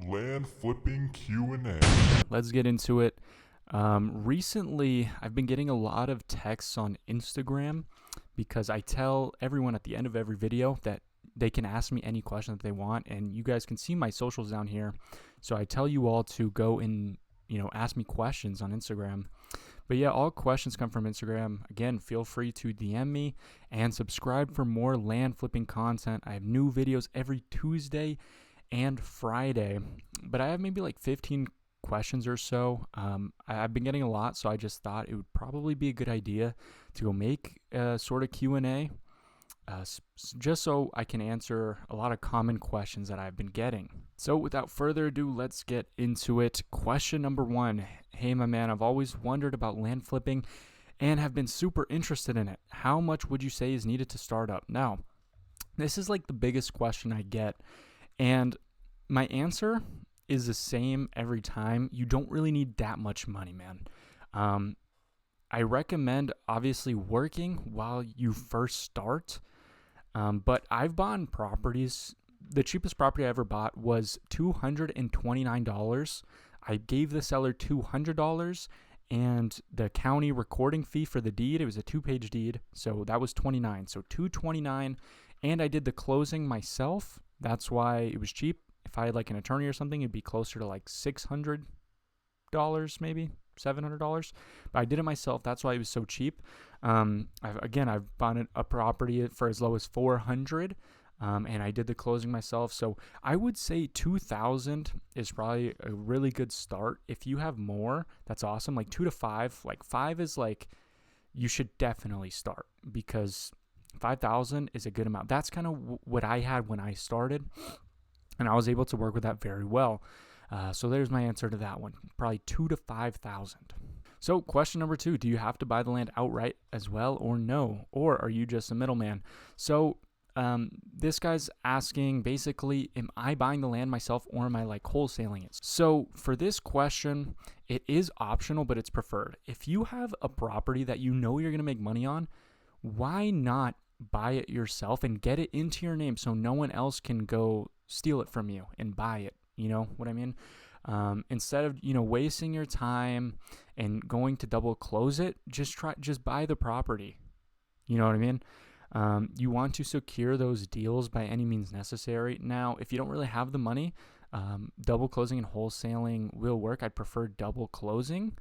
Land flipping Q&A. Let's get into it. Recently, I've been getting a lot of texts on Instagram because I tell everyone at the end of every video that they can ask me any question that they want, and you guys can see my socials down here. So I tell you all to go and ask me questions on Instagram. But yeah, all questions come from Instagram. Again, feel free to DM me and subscribe for more land flipping content. I have new videos every Tuesday and Friday, but I have maybe like 15 questions or so. I've been getting a lot, so I just thought it would probably be a good idea to go make a sort of Q&A, just so I can answer a lot of common questions that I've been getting. So without further ado, let's get into it. Question number 1. Hey, my man, I've always wondered about land flipping and have been super interested in it. How much would you say is needed to start up? Now, this is like the biggest question I get, and my answer is the same every time. You don't really need that much money, man. I recommend obviously working while you first start, but I've bought properties. The cheapest property I ever bought was $229. I gave the seller $200, and the county recording fee for the deed, it was a 2-page deed, so that was $29. So $229, and I did the closing myself. That's why it was cheap. If I had like an attorney or something, it'd be closer to like $600, maybe $700. But I did it myself. That's why it was so cheap. I've bought a property for as low as $400, and I did the closing myself. So I would say $2,000 is probably a really good start. If you have more, that's awesome. Like 2 to 5. Like 5 is like you should definitely start, because $5,000 is a good amount. That's kind of what I had when I started, and I was able to work with that very well. So there's my answer to that one. Probably 2 to 5,000. So question number 2, do you have to buy the land outright as well, or no? Or are you just a middleman? So this guy's asking basically, am I buying the land myself, or am I like wholesaling it? So for this question, it is optional, but it's preferred. If you have a property that you know you're going to make money on, why not buy it yourself and get it into your name so no one else can go steal it from you and buy it? You know what I mean? Instead of wasting your time and going to double close it, just buy the property. You know what I mean? You want to secure those deals by any means necessary. Now, if you don't really have the money, double closing and wholesaling will work. I'd prefer double closing,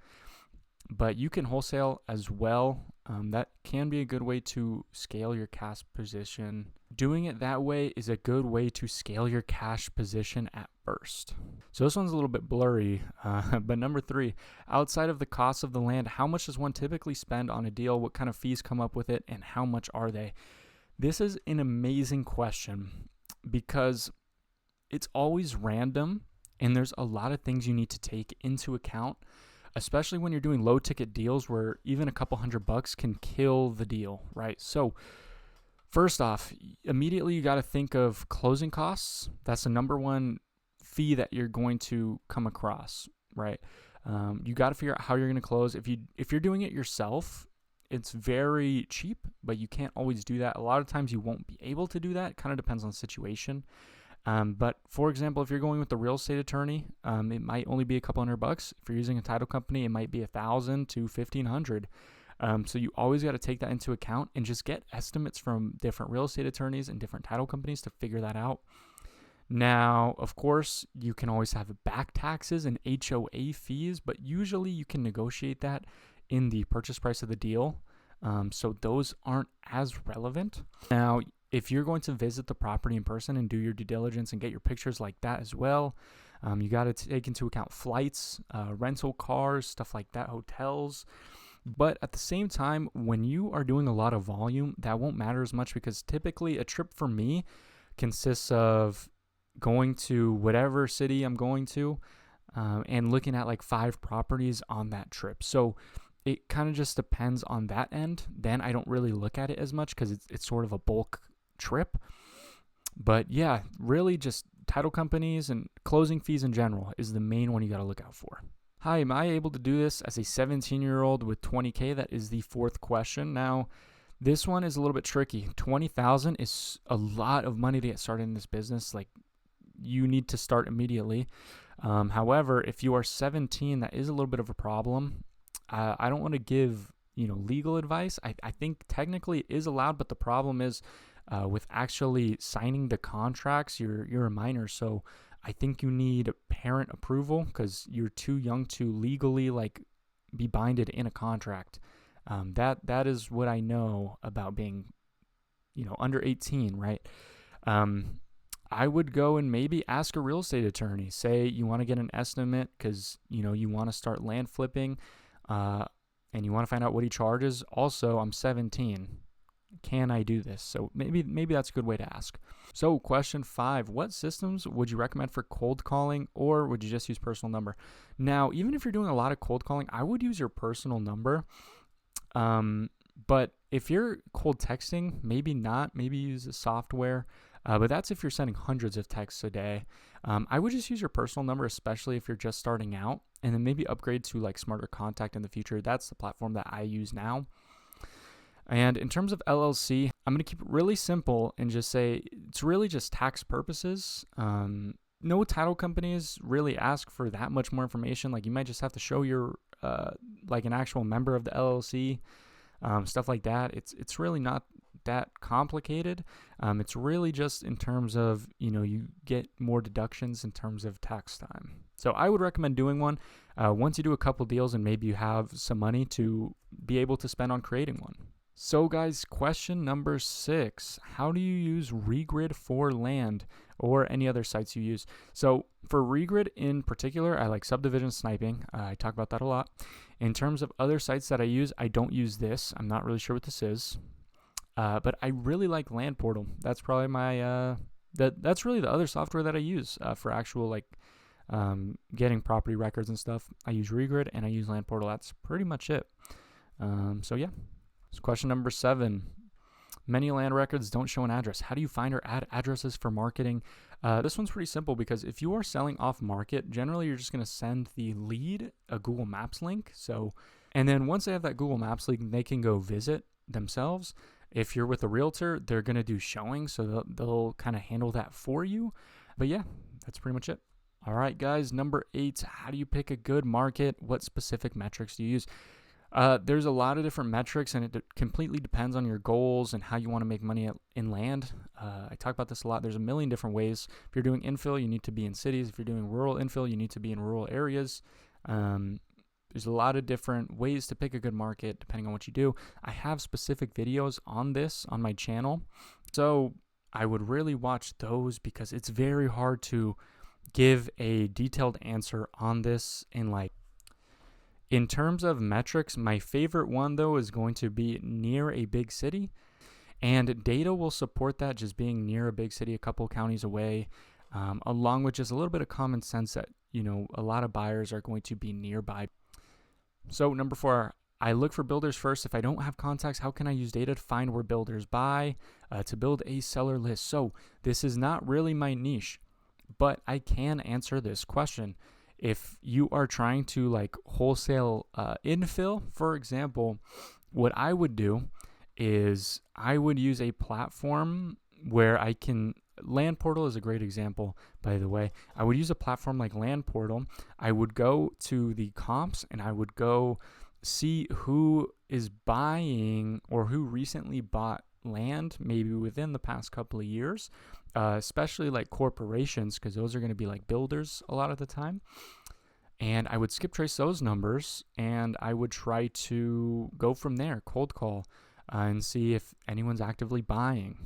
but you can wholesale as well. That can be a good way to scale your cash position. Doing it that way is a good way to scale your cash position at first. So this one's a little bit blurry, but number 3, outside of the cost of the land, how much does one typically spend on a deal? What kind of fees come up with it, and how much are they? This is an amazing question because it's always random, and there's a lot of things you need to take into account, especially when you're doing low ticket deals where even a couple $100 can kill the deal, right? So first off, immediately you got to think of closing costs. That's the number one fee that you're going to come across, right? You got to figure out how you're going to close. If you're doing it yourself, it's very cheap, but you can't always do that. A lot of times you won't be able to do that. It kind of depends on the situation. But for example, if you're going with the real estate attorney, it might only be a couple $100. If you're using a title company, it might be $1,000 to $1,500. So you always got to take that into account and just get estimates from different real estate attorneys and different title companies to figure that out. Now, of course, you can always have back taxes and HOA fees, but usually you can negotiate that in the purchase price of the deal. So those aren't as relevant. Now, if you're going to visit the property in person and do your due diligence and get your pictures like that as well, you got to take into account flights, rental cars, stuff like that, hotels. But at the same time, when you are doing a lot of volume, that won't matter as much, because typically a trip for me consists of going to whatever city I'm going to and looking at like 5 properties on that trip. So it kind of just depends on that end. Then I don't really look at it as much because it's sort of a bulk trip. But yeah, really just title companies and closing fees in general is the main one you got to look out for. Hi, am I able to do this as a 17-year-old with $20K? That is the 4th question. Now, this one is a little bit tricky. $20,000 is a lot of money to get started in this business. Like, you need to start immediately. However, if you are 17, that is a little bit of a problem. I don't want to give legal advice. I think technically it is allowed, but the problem is with actually signing the contracts, you're a minor, so I think you need parent approval because you're too young to legally be binded in a contract. That is what I know about being under 18, right? I would go and maybe ask a real estate attorney. Say you want to get an estimate because you want to start land flipping, and you want to find out what he charges. Also, I'm 17. Can I do this? So maybe that's a good way to ask. So question 5, what systems would you recommend for cold calling, or would you just use personal number? Now, even if you're doing a lot of cold calling, I would use your personal number. But if you're cold texting, maybe not. Maybe use a software. But that's if you're sending hundreds of texts a day. I would just use your personal number, especially if you're just starting out, and then maybe upgrade to Smarter Contact in the future. That's the platform that I use now. And in terms of LLC, I'm going to keep it really simple and just say it's really just tax purposes. No title companies really ask for that much more information. You might just have to show you're an actual member of the LLC, stuff like that. It's really not that complicated. It's really just in terms of, you get more deductions in terms of tax time. So I would recommend doing one once you do a couple deals and maybe you have some money to be able to spend on creating one. So guys, question number 6, how do you use Regrid for land or any other sites you use? So for Regrid in particular, I like subdivision sniping. I talk about that a lot. In terms of other sites that I use, I don't use this. I'm not really sure what this is. But I really like Land Portal. That's probably my, that's really the other software that I use for actual getting property records and stuff. I use Regrid and I use Land Portal. That's pretty much it. So yeah. So question number 7, many land records don't show an address. How do you find or add addresses for marketing? This one's pretty simple because if you are selling off market, generally you're just going to send the lead a Google Maps link. And then once they have that Google Maps link, they can go visit themselves. If you're with a realtor, they're going to do showing, so they'll kind of handle that for you. But yeah, that's pretty much it. All right, guys, number 8, how do you pick a good market? What specific metrics do you use? There's a lot of different metrics, and it completely depends on your goals and how you want to make money in land. I talk about this a lot. There's a million different ways. If you're doing infill, you need to be in cities. If you're doing rural infill, you need to be in rural areas. There's a lot of different ways to pick a good market depending on what you do. I have specific videos on this on my channel, so I would really watch those because it's very hard to give a detailed answer on this in terms of metrics. My favorite one, though, is going to be near a big city. And data will support that, just being near a big city, a couple counties away, along with just a little bit of common sense that, a lot of buyers are going to be nearby. So number 4, I look for builders first. If I don't have contacts, how can I use data to find where builders buy to build a seller list? So this is not really my niche, but I can answer this question. If you are trying to wholesale infill, for example, what I would do is I would use a platform where I can, Land Portal is a great example, by the way. I would use a platform like Land Portal. I would go to the comps and I would go see who is buying or who recently bought land, maybe within the past couple of years, especially corporations, because those are going to be builders a lot of the time. And I would skip trace those numbers and I would try to go from there, cold call, and see if anyone's actively buying.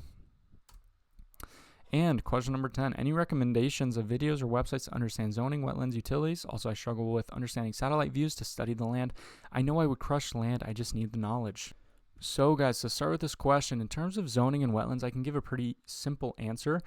And question number 10, any recommendations of videos or websites to understand zoning, wetlands, utilities? Also, I struggle with understanding satellite views to study the land. I know I would crush land, I just need the knowledge. So guys, to start with this question, in terms of zoning and wetlands, I can give a pretty simple answer.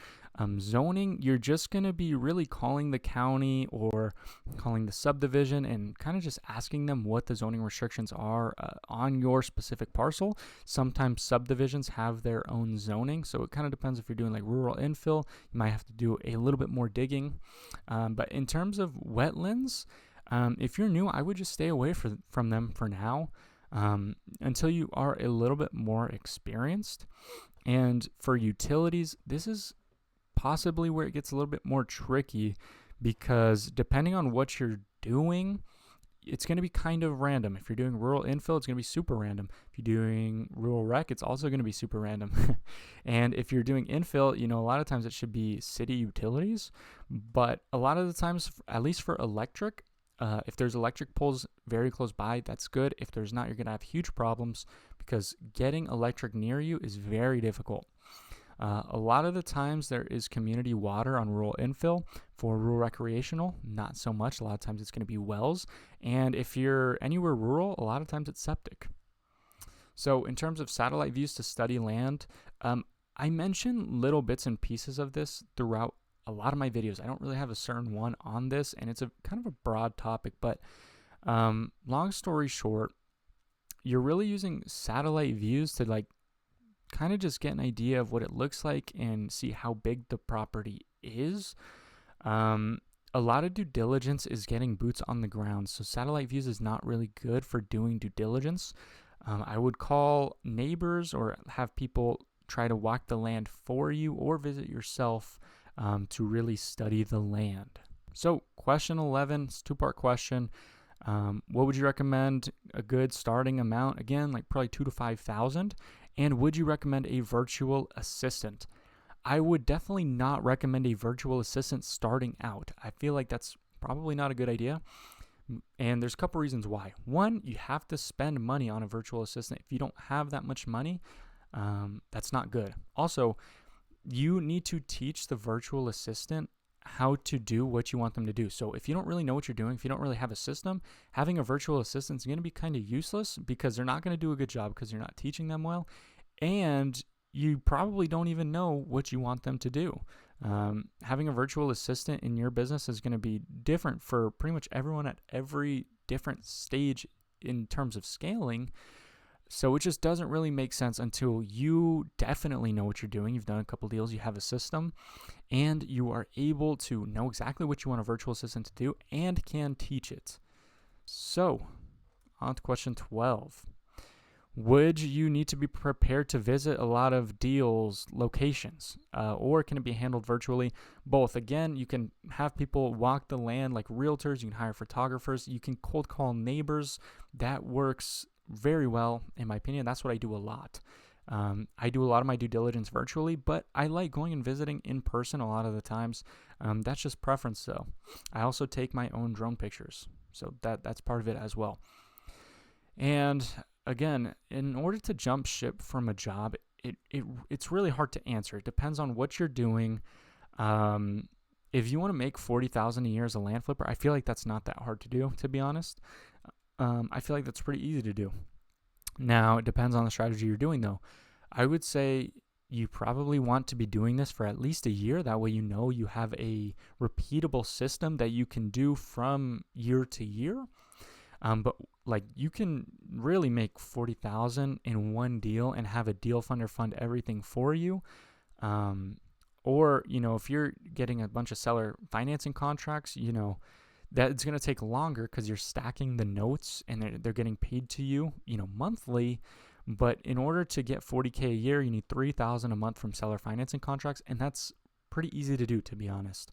Zoning, you're just going to be really calling the county or calling the subdivision and kind of just asking them what the zoning restrictions are on your specific parcel. Sometimes subdivisions have their own zoning, so it kind of depends. If you're doing rural infill, you might have to do a little bit more digging. But in terms of wetlands, if you're new, I would just stay away from them for now. Until you are a little bit more experienced. And for utilities, this is possibly where it gets a little bit more tricky, because depending on what you're doing, it's going to be kind of random. If you're doing rural infill, it's going to be super random. If you're doing rural rec, it's also going to be super random. And if you're doing infill, a lot of times it should be city utilities. But a lot of the times, at least for electric, if there's electric poles very close by, that's good. If there's not, you're going to have huge problems because getting electric near you is very difficult. A lot of the times there is community water on rural infill. For rural recreational, not so much. A lot of times it's going to be wells. And if you're anywhere rural, a lot of times it's septic. So in terms of satellite views to study land, I mention little bits and pieces of this throughout a lot of my videos. I don't really have a certain one on this, and it's a kind of a broad topic, but long story short, you're really using satellite views to kind of just get an idea of what it looks like and see how big the property is. A lot of due diligence is getting boots on the ground, so satellite views is not really good for doing due diligence. I would call neighbors or have people try to walk the land for you or visit yourself to really study the land. So question 11, it's a two-part question. What would you recommend a good starting amount? Again, probably 2,000 to 5,000. And would you recommend a virtual assistant? I would definitely not recommend a virtual assistant starting out. I feel like that's probably not a good idea. And there's a couple reasons why. One, you have to spend money on a virtual assistant. If you don't have that much money, that's not good. Also, you need to teach the virtual assistant how to do what you want them to do. So if you don't really know what you're doing, if you don't really have a system, having a virtual assistant is going to be kind of useless because they're not going to do a good job because you're not teaching them well. And you probably don't even know what you want them to do. Having a virtual assistant in your business is going to be different for pretty much everyone at every different stage in terms of scaling. So it just doesn't really make sense until you definitely know what you're doing. You've done a couple deals, you have a system, and you are able to know exactly what you want a virtual assistant to do and can teach it. So, on to question 12. Would you need to be prepared to visit a lot of deals, locations, or can it be handled virtually? Both. Again, you can have people walk the land like realtors. You can hire photographers. You can cold call neighbors. That works very well, in my opinion. That's what I do a lot. I do a lot of my due diligence virtually, but I like going and visiting in person a lot of the times. That's just preference, though. I also take my own drone pictures, so that's part of it as well. And again, in order to jump ship from a job, it's really hard to answer. It depends on what you're doing. If you want to make $40,000 a year as a land flipper, I feel like that's not that hard to do, to be honest. I feel like that's pretty easy to do. Now, it depends on the strategy you're doing, though. I would say you probably want to be doing this for at least a year. That way you have a repeatable system that you can do from year to year. But you can really make $40,000 in one deal and have a deal funder fund everything for you. Or, if you're getting a bunch of seller financing contracts, that's going to take longer because you're stacking the notes and they're getting paid to you, monthly. But in order to get $40K a year, you need $3,000 a month from seller financing contracts. And that's pretty easy to do, to be honest.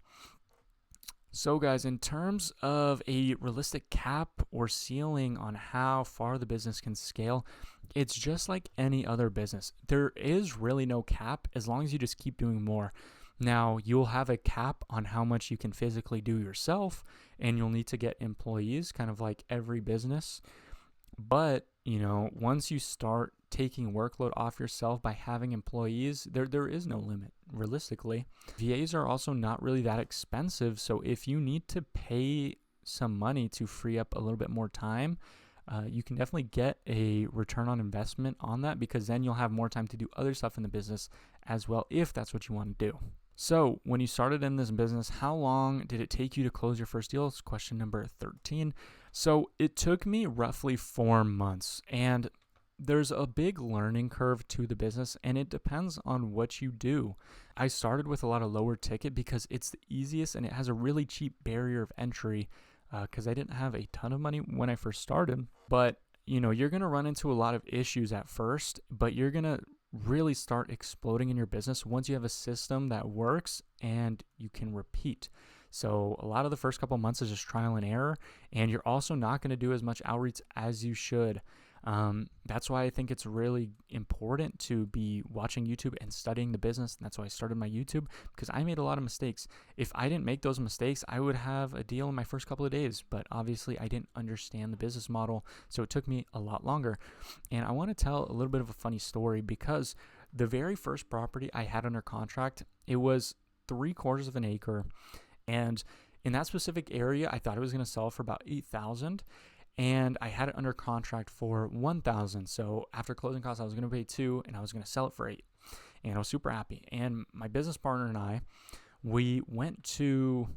So guys, in terms of a realistic cap or ceiling on how far the business can scale, it's just like any other business. There is really no cap as long as you just keep doing more. Now, you'll have a cap on how much you can physically do yourself, and you'll need to get employees, kind of like every business. But, once you start taking workload off yourself by having employees, there is no limit, realistically. VAs are also not really that expensive, so if you need to pay some money to free up a little bit more time, you can definitely get a return on investment on that, because then you'll have more time to do other stuff in the business as well, if that's what you want to do. So when you started in this business, how long did it take you to close your first deal? It's question number 13. So it took me roughly 4 months, and there's a big learning curve to the business, and it depends on what you do. I started with a lot of lower ticket because it's the easiest and it has a really cheap barrier of entry, because I didn't have a ton of money when I first started. But you're going to run into a lot of issues at first, but you're going to really start exploding in your business once you have a system that works and you can repeat. So a lot of the first couple months is just trial and error, and you're also not going to do as much outreach as you should. That's why I think it's really important to be watching YouTube and studying the business. And that's why I started my YouTube, because I made a lot of mistakes. If I didn't make those mistakes, I would have a deal in my first couple of days. But obviously, I didn't understand the business model, so it took me a lot longer. And I want to tell a little bit of a funny story, because the very first property I had under contract, it was 3/4 of an acre. And in that specific area, I thought it was going to sell for about $8,000. And I had it under contract for $1,000. So after closing costs, I was going to pay $2,000 and I was going to sell it for $8,000. And I was super happy. And my business partner and I, we went to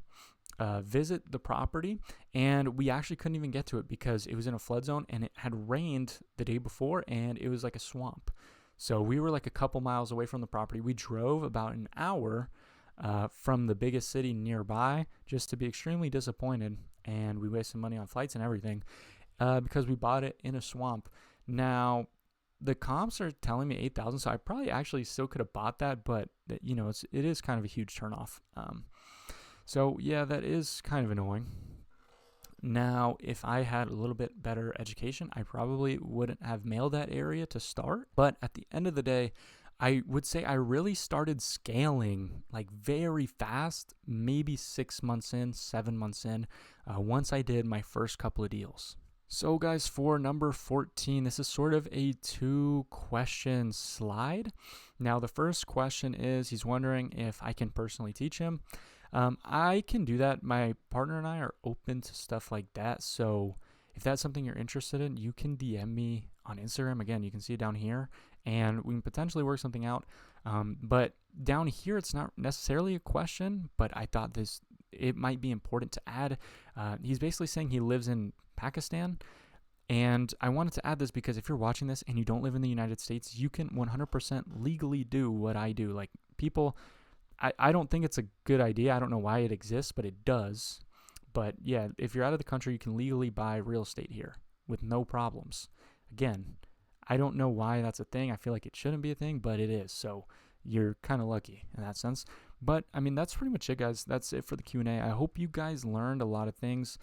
visit the property, and we actually couldn't even get to it because it was in a flood zone and it had rained the day before and it was like a swamp. So we were like a couple miles away from the property. We drove about an hour from the biggest city nearby just to be extremely disappointed, and we wasted money on flights and everything because we bought it in a swamp. Now, the comps are telling me $8,000, so I probably actually still could have bought that, but it is kind of a huge turnoff. So yeah, that is kind of annoying. Now, if I had a little bit better education, I probably wouldn't have mailed that area to start. But at the end of the day, I would say I really started scaling like very fast, maybe 6 months in, 7 months in, once I did my first couple of deals. So guys, for number 14, this is sort of a 2-question slide. Now, the first question is, he's wondering if I can personally teach him. I can do that. My partner and I are open to stuff like that. So if that's something you're interested in, you can DM me on Instagram. Again, you can see it down here, and we can potentially work something out. But down here, it's not necessarily a question, but I thought it might be important to add. He's basically saying he lives in Pakistan, and I wanted to add this because if you're watching this and you don't live in the United States, you can 100% legally do what I do. Like, people, I don't think it's a good idea. I don't know why it exists, but it does. But yeah, if you're out of the country, you can legally buy real estate here with no problems. Again, I don't know why that's a thing. I feel like it shouldn't be a thing, but it is. So you're kind of lucky in that sense. But I mean, that's pretty much it, guys. That's it for the Q&A. I hope you guys learned a lot of things.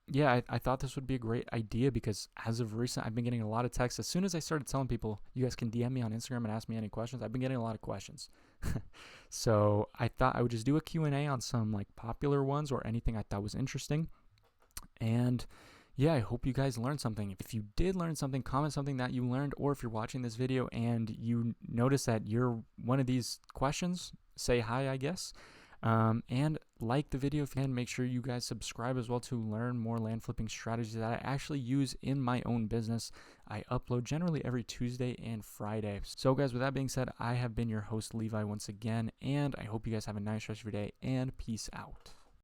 Yeah, I thought this would be a great idea because as of recent, I've been getting a lot of texts. As soon as I started telling people, you guys can DM me on Instagram and ask me any questions, I've been getting a lot of questions. So I thought I would just do a Q&A on some like popular ones or anything I thought was interesting. And yeah, I hope you guys learned something. If you did learn something, comment something that you learned, or if you're watching this video and you notice that you're one of these questions, say hi, I guess. And like the video if you can. Make sure you guys subscribe as well to learn more land flipping strategies that I actually use in my own business. I upload generally every Tuesday and Friday. So guys, with that being said, I have been your host Levi once again, and I hope you guys have a nice rest of your day, and peace out.